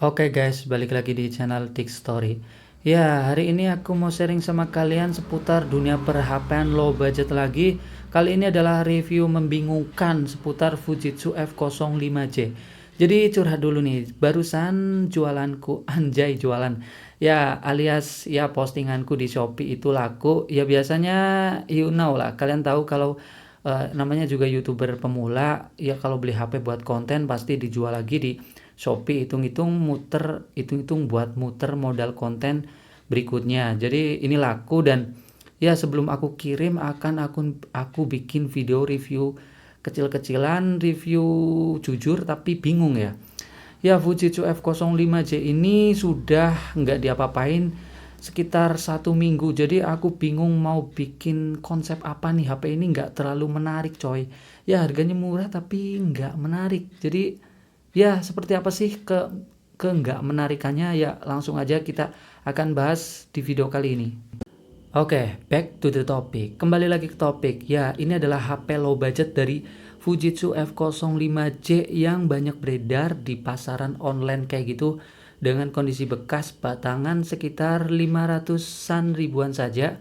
Oke guys, balik lagi di channel Tik Story. Ya, hari ini aku mau sharing sama kalian seputar dunia per-HP-an low budget lagi. Kali ini adalah review membingungkan seputar Fujitsu F05J. Jadi curhat dulu nih, barusan jualanku, anjay jualan. Ya, alias ya postinganku di Shopee itu laku. Ya biasanya you know lah, kalian tahu kalau namanya juga YouTuber pemula, ya kalau beli HP buat konten pasti dijual lagi di Shopee, hitung-hitung buat muter modal konten berikutnya. Jadi ini laku dan ya sebelum aku kirim aku bikin video review kecil-kecilan, review jujur tapi bingung ya. Ya Fujitsu F05J ini sudah nggak diapa-apain sekitar 1 minggu. Jadi aku bingung mau bikin konsep apa nih. HP ini nggak terlalu menarik coy. Ya harganya murah tapi nggak menarik. Jadi ya seperti apa sih ke nggak menarikannya, ya langsung aja kita akan bahas di video kali ini. Oke, back to the topic. Kembali lagi ke topik. Ya, ini adalah HP low budget dari Fujitsu F05J yang banyak beredar di pasaran online kayak gitu dengan kondisi bekas batangan sekitar 500-an ribuan saja.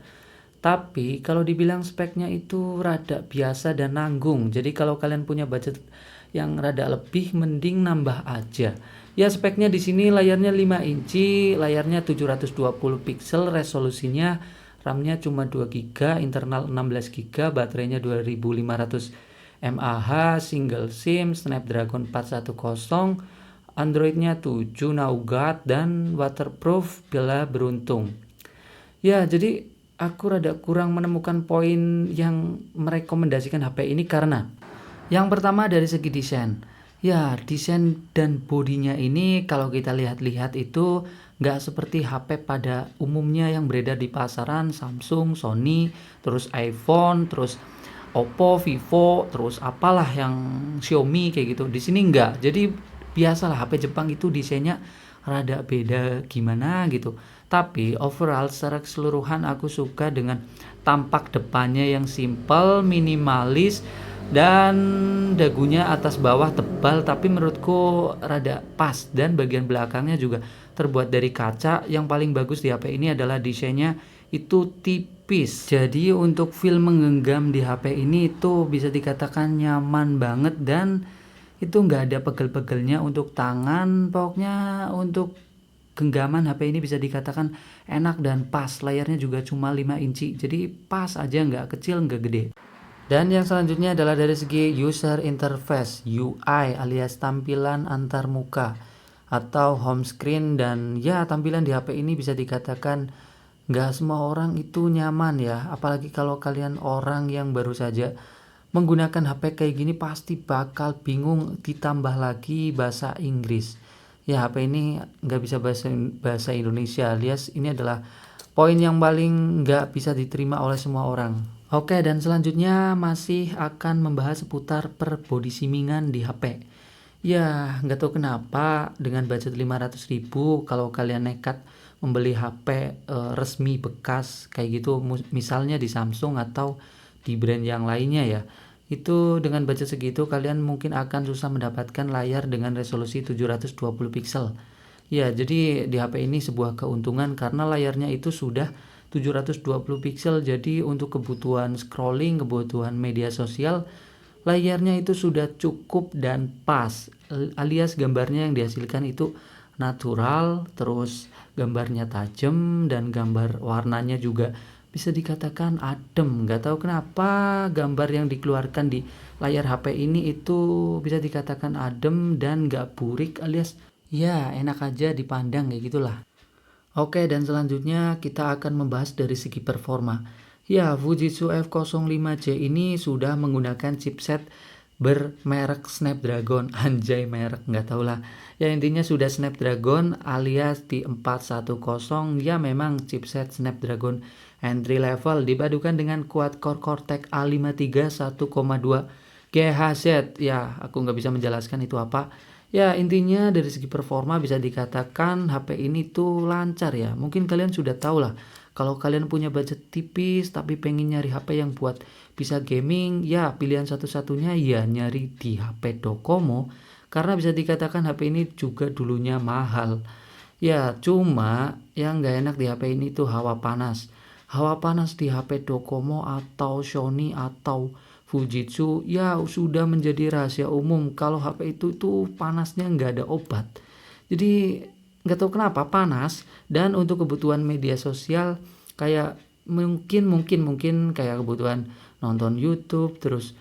Tapi kalau dibilang speknya itu rada biasa dan nanggung. Jadi kalau kalian punya budget yang rada lebih mending nambah aja. Ya speknya di sini layarnya 5 inci, layarnya 720 pixel, resolusinya RAM-nya cuma 2 GB, internal 16 GB, baterainya 2500 mAh, single SIM, Snapdragon 410, Android-nya 7 Nougat dan waterproof bila beruntung. Ya, jadi aku rada kurang menemukan poin yang merekomendasikan HP ini karena yang pertama dari segi desain. Ya, desain dan bodinya ini kalau kita lihat-lihat itu nggak seperti HP pada umumnya yang beredar di pasaran, Samsung, Sony, terus iPhone, terus Oppo, Vivo, terus apalah yang Xiaomi kayak gitu. Di sini nggak. Jadi biasalah HP Jepang itu desainnya rada beda gimana gitu. Tapi overall secara keseluruhan aku suka dengan tampak depannya yang simple, minimalis, dan dagunya atas bawah tebal tapi menurutku rada pas, dan bagian belakangnya juga terbuat dari kaca. Yang paling bagus di HP ini adalah desainnya itu tipis, jadi untuk feel menggenggam di HP ini itu bisa dikatakan nyaman banget, dan itu nggak ada pegel-pegelnya untuk tangan. Pokoknya untuk genggaman HP ini bisa dikatakan enak dan pas. Layarnya juga cuma 5 inci, jadi pas aja, nggak kecil nggak gede. Dan yang selanjutnya adalah dari segi user interface, UI alias tampilan antar muka atau home screen. Dan ya tampilan di HP ini bisa dikatakan nggak semua orang itu nyaman ya. Apalagi kalau kalian orang yang baru saja menggunakan HP kayak gini pasti bakal bingung, ditambah lagi bahasa Inggris. Ya HP ini nggak bisa bahasa Indonesia, alias ini adalah poin yang paling nggak bisa diterima oleh semua orang. Oke, dan selanjutnya masih akan membahas seputar per body simingan di HP. Ya, nggak tahu kenapa dengan budget 500.000 kalau kalian nekat membeli HP resmi bekas kayak gitu, misalnya di Samsung atau di brand yang lainnya ya. Itu dengan budget segitu kalian mungkin akan susah mendapatkan layar dengan resolusi 720 pixel. Ya, jadi di HP ini sebuah keuntungan karena layarnya itu sudah 720 pixel. Jadi untuk kebutuhan scrolling, kebutuhan media sosial, layarnya itu sudah cukup dan pas. Alias gambarnya yang dihasilkan itu natural, terus gambarnya tajam, dan gambar warnanya juga bisa dikatakan adem. Nggak tahu kenapa gambar yang dikeluarkan di layar HP ini itu bisa dikatakan adem dan nggak burik, alias ya enak aja dipandang kayak gitulah. Oke, dan selanjutnya kita akan membahas dari segi performa. Ya, Fujitsu F05J ini sudah menggunakan chipset bermerek Snapdragon. Anjay, merek nggak tahu lah. Ya intinya sudah Snapdragon alias di 410. Ya memang chipset Snapdragon entry level dipadukan dengan quad-core Cortex A53 1,2 GHz. Ya, aku nggak bisa menjelaskan itu apa. Ya intinya dari segi performa bisa dikatakan HP ini tuh lancar ya. Mungkin kalian sudah tahu lah, kalau kalian punya budget tipis tapi pengen nyari HP yang buat bisa gaming, ya pilihan satu-satunya ya nyari di HP Docomo. karena bisa dikatakan HP ini juga dulunya mahal. Ya, cuma yang nggak enak di HP ini tuh hawa panas. Hawa panas di HP Docomo atau Sony atau Fujitsu ya sudah menjadi rahasia umum kalau HP itu tuh panasnya nggak ada obat. Jadi nggak tahu kenapa panas, dan untuk kebutuhan media sosial kayak mungkin kayak kebutuhan nonton YouTube, terus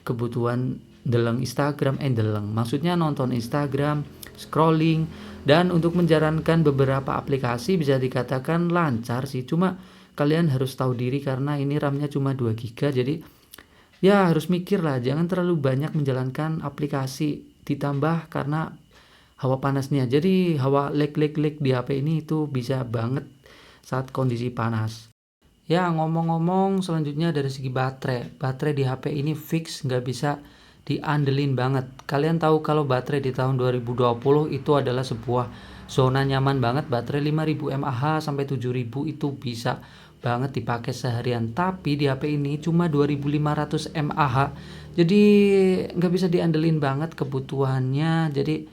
kebutuhan deleng Instagram, maksudnya nonton Instagram, scrolling, dan untuk menjalankan beberapa aplikasi bisa dikatakan lancar sih. Cuma kalian harus tahu diri karena ini RAM-nya cuma 2 GB, jadi ya harus mikir lah, jangan terlalu banyak menjalankan aplikasi, ditambah karena hawa panasnya. Jadi hawa lag di HP ini itu bisa banget saat kondisi panas. Ya, ngomong-ngomong selanjutnya dari segi baterai di HP ini fix nggak bisa diandelin banget. Kalian tahu kalau baterai di tahun 2020 itu adalah sebuah zona nyaman banget. Baterai 5000 mAh sampai 7000 itu bisa banget dipakai seharian, tapi di HP ini cuma 2500 mAh, jadi nggak bisa diandelin banget kebutuhannya. Jadi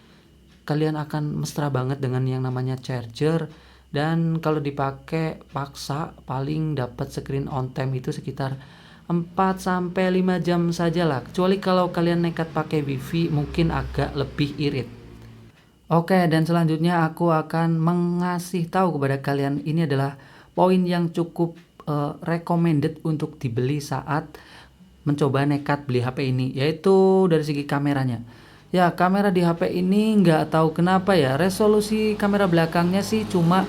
kalian akan mesra banget dengan yang namanya charger, dan kalau dipakai paksa paling dapat screen on time itu sekitar 4-5 jam saja lah, kecuali kalau kalian nekat pakai wifi mungkin agak lebih irit. Oke, dan selanjutnya aku akan mengasih tahu kepada kalian, ini adalah poin yang cukup recommended untuk dibeli saat mencoba nekat beli HP ini, yaitu dari segi kameranya. Ya, kamera di HP ini nggak tahu kenapa ya, resolusi kamera belakangnya sih cuma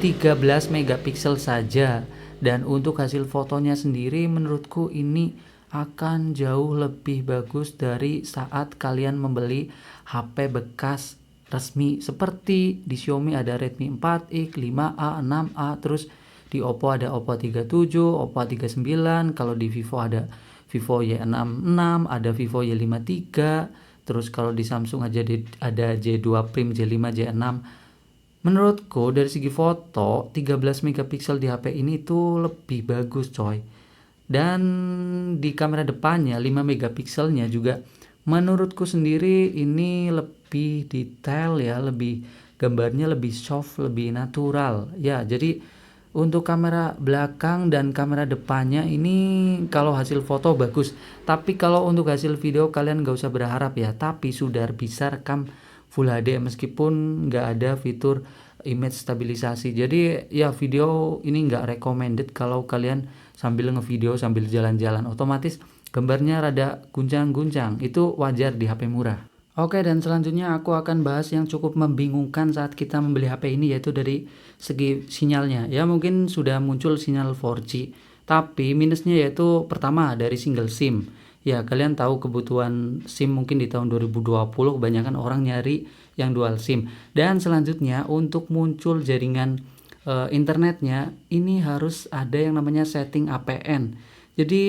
13 megapiksel saja. Dan untuk hasil fotonya sendiri menurutku ini akan jauh lebih bagus dari saat kalian membeli HP bekas resmi. Seperti di Xiaomi ada Redmi 4X, 5A, 6A, terus di Oppo ada Oppo 37, Oppo 39, kalau di Vivo ada Vivo Y66, ada Vivo Y53, terus kalau di Samsung aja ada J2 Prime, J5, J6. Menurutku dari segi foto 13 megapiksel di HP ini tuh lebih bagus coy. Dan di kamera depannya 5 megapikselnya juga menurutku sendiri ini lebih detail ya, lebih gambarnya lebih soft, lebih natural. Ya, jadi untuk kamera belakang dan kamera depannya ini kalau hasil foto bagus, tapi kalau untuk hasil video kalian gak usah berharap ya, tapi sudah bisa rekam Full HD meskipun nggak ada fitur image stabilisasi. Jadi ya video ini nggak recommended kalau kalian sambil ngevideo sambil jalan-jalan, otomatis gambarnya rada guncang-guncang, itu wajar di HP murah. Oke, dan selanjutnya aku akan bahas yang cukup membingungkan saat kita membeli HP ini, yaitu dari segi sinyalnya. Ya mungkin sudah muncul sinyal 4G, tapi minusnya yaitu pertama dari single SIM. Ya kalian tahu kebutuhan SIM mungkin di tahun 2020 kebanyakan orang nyari yang dual SIM. Dan selanjutnya untuk muncul jaringan internetnya ini harus ada yang namanya setting APN. Jadi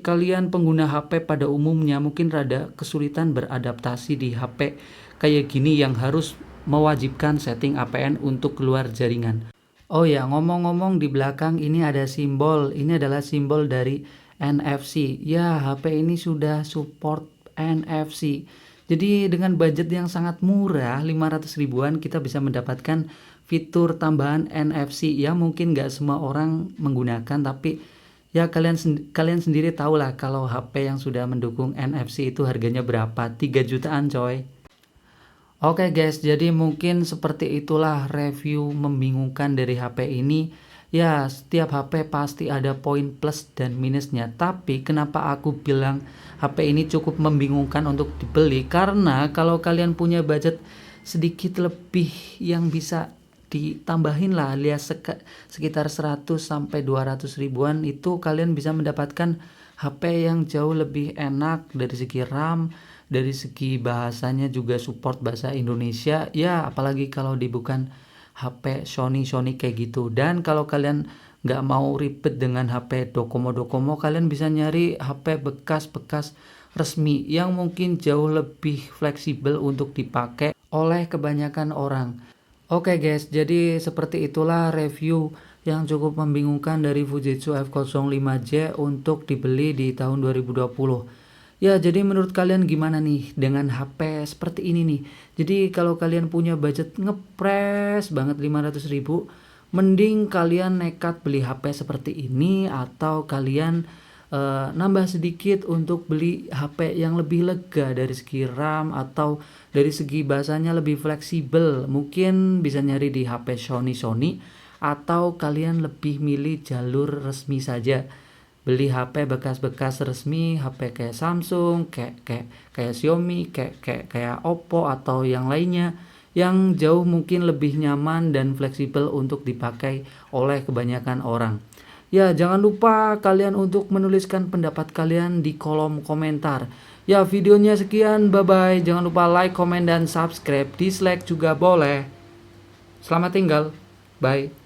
kalian pengguna HP pada umumnya mungkin rada kesulitan beradaptasi di HP kayak gini yang harus mewajibkan setting APN untuk keluar jaringan. Oh ya, ngomong-ngomong di belakang ini ada simbol. Ini adalah simbol dari NFC. Ya, HP ini sudah support NFC. Jadi dengan budget yang sangat murah, 500 ribuan kita bisa mendapatkan fitur tambahan NFC. Ya mungkin nggak semua orang menggunakan, tapi ya kalian sendiri tahu lah kalau HP yang sudah mendukung NFC itu harganya berapa, 3 jutaan coy. Oke guys, jadi mungkin seperti itulah review membingungkan dari HP ini. Ya, setiap HP pasti ada poin plus dan minusnya. Tapi kenapa aku bilang HP ini cukup membingungkan untuk dibeli? Karena kalau kalian punya budget sedikit lebih yang bisa ditambahin lah, alias sekitar 100 sampai 200 ribuan, itu kalian bisa mendapatkan HP yang jauh lebih enak dari segi RAM, dari segi bahasanya juga support bahasa Indonesia. Ya, apalagi kalau bukan HP Sony kayak gitu. Dan kalau kalian nggak mau ribet dengan HP Docomo, kalian bisa nyari HP bekas resmi yang mungkin jauh lebih fleksibel untuk dipakai oleh kebanyakan orang. Oke guys, jadi seperti itulah review yang cukup membingungkan dari Fujitsu F05J untuk dibeli di tahun 2020. Ya, jadi menurut kalian gimana nih dengan HP seperti ini nih? Jadi kalau kalian punya budget ngepres banget 500.000, mending kalian nekat beli HP seperti ini atau kalian nambah sedikit untuk beli HP yang lebih lega dari segi RAM atau dari segi bahasanya lebih fleksibel. Mungkin bisa nyari di HP Sony atau kalian lebih milih jalur resmi saja. Beli HP bekas-bekas resmi, HP kayak Samsung, kayak Xiaomi, kayak Oppo atau yang lainnya yang jauh mungkin lebih nyaman dan fleksibel untuk dipakai oleh kebanyakan orang. Ya, jangan lupa kalian untuk menuliskan pendapat kalian di kolom komentar. Ya, videonya sekian, bye-bye. Jangan lupa like, komen, dan subscribe. Dislike juga boleh. Selamat tinggal. Bye.